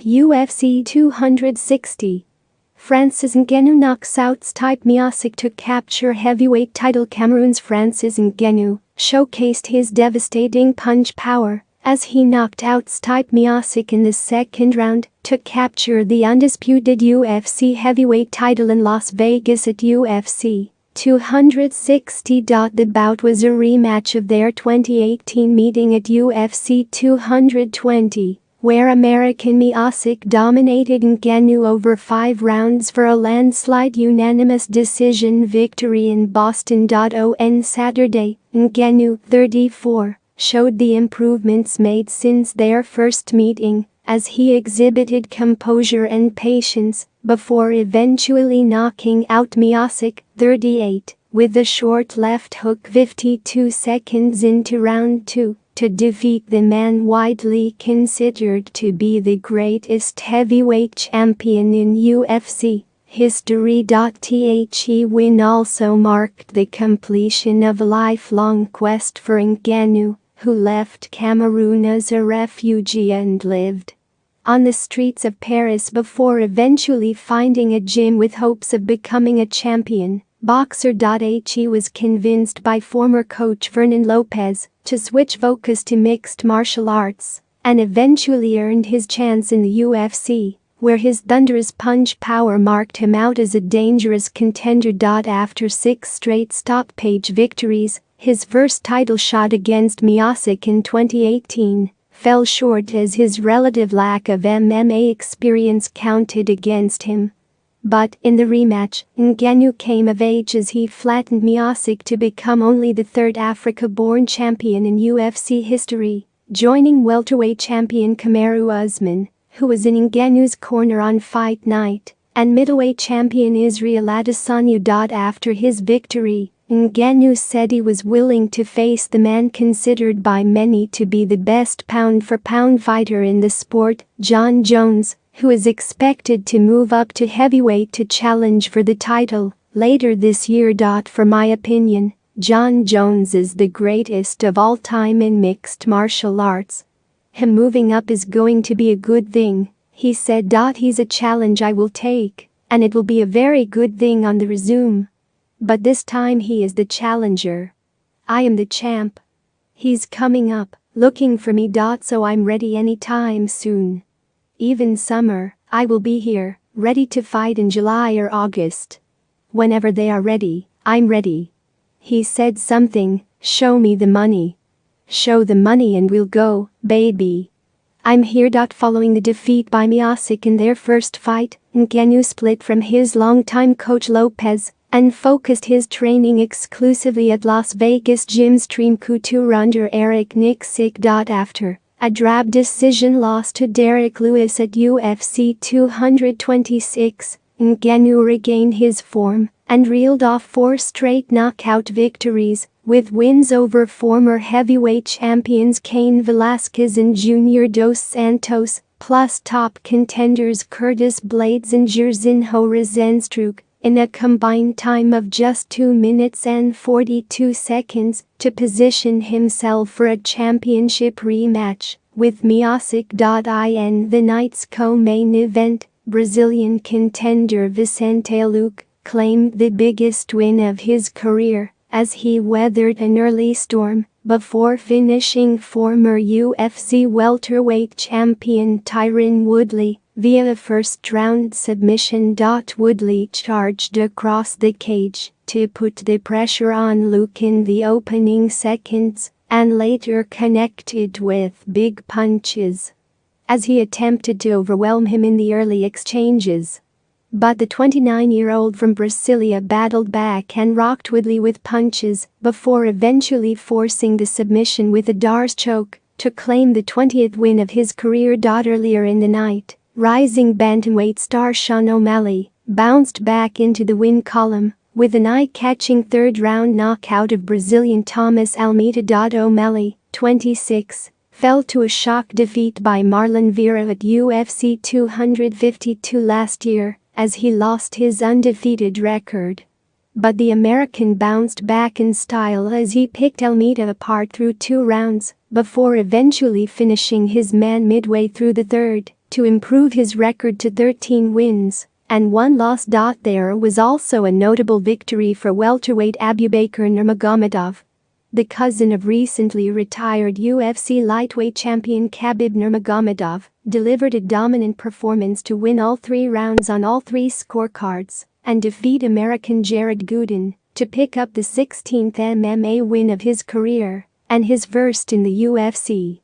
UFC 260. Francis Ngannou knocks out Stipe Miocic to capture heavyweight title. Cameroon's Francis Ngannou showcased his devastating punch power as he knocked out Stipe Miocic in the second round to capture the undisputed UFC heavyweight title in Las Vegas at UFC 260. The bout was a rematch of their 2018 meeting at UFC 220, where American Miocic dominated Ngannou over 5 rounds for a landslide unanimous decision victory in Boston. On Saturday, Ngannou, 34, showed the improvements made since their first meeting, as he exhibited composure and patience before eventually knocking out Miocic, 38, with a short left hook 52 seconds into round 2 to defeat the man widely considered to be the greatest heavyweight champion in UFC history. The win also marked the completion of a lifelong quest for Ngannou, who left Cameroon as a refugee and lived on the streets of Paris before eventually finding a gym with hopes of becoming a champion. Boxer. He was convinced by former coach Vernon Lopez to switch focus to mixed martial arts and eventually earned his chance in the UFC, where his thunderous punch power marked him out as a dangerous contender. After 6 straight stoppage victories, his first title shot against Miocic in 2018 fell short as his relative lack of MMA experience counted against him. But in the rematch, Ngannou came of age as he flattened Miocic to become only the 3rd Africa-born champion in UFC history, joining welterweight champion Kamaru Usman, who was in Ngannou's corner on fight night, and middleweight champion Israel Adesanya. After his victory, Ngannou said he was willing to face the man considered by many to be the best pound-for-pound fighter in the sport, Jon Jones, who is expected to move up to heavyweight to challenge for the title later this year. For my opinion, Jon Jones is the greatest of all time in mixed martial arts. Him moving up is going to be a good thing, he said. He's a challenge I will take, and it will be a very good thing on the resume. But this time he is the challenger. I am the champ. He's coming up, looking for me. So I'm ready anytime soon. Even summer, I will be here, ready to fight in July or August. Whenever they are ready, I'm ready. He said something, show me the money. Show the money and we'll go, baby. I'm here. Following the defeat by Miocic in their first fight, Ngannou split from his longtime coach Lopez and focused his training exclusively at Las Vegas gym's Stream Couture under Eric Nicksick. After a drab decision loss to Derek Lewis at UFC 226, Ngannou regained his form and reeled off 4 straight knockout victories, with wins over former heavyweight champions Cain Velasquez and Junior Dos Santos, plus top contenders Curtis Blades and Jairzinho Rozenstruik, in a combined time of just 2 minutes and 42 seconds, to position himself for a championship rematch with Miocic. In the night's co-main event, Brazilian contender Vicente Luque claimed the biggest win of his career as he weathered an early storm before finishing former UFC welterweight champion Tyron Woodley via a first-round submission. Woodley charged across the cage to put the pressure on Luque in the opening seconds and later connected with big punches as he attempted to overwhelm him in the early exchanges. But the 29-year-old from Brasilia battled back and rocked Woodley with punches before eventually forcing the submission with a Darce choke to claim the 20th win of his career. Earlier in the night, rising bantamweight star Sean O'Malley bounced back into the win column with an eye-catching third-round knockout of Brazilian Thomas Almeida. O'Malley, 26, fell to a shock defeat by Marlon Vera at UFC 252 last year as he lost his undefeated record. But the American bounced back in style as he picked Almeida apart through 2 rounds before eventually finishing his man midway through the third to improve his record to 13 wins and 1 loss. There was also a notable victory for welterweight Abubakar Nurmagomedov, the cousin of recently retired UFC lightweight champion Khabib Nurmagomedov, delivered a dominant performance to win all 3 rounds on all 3 scorecards and defeat American Jared Gooden to pick up the 16th MMA win of his career and his first in the UFC.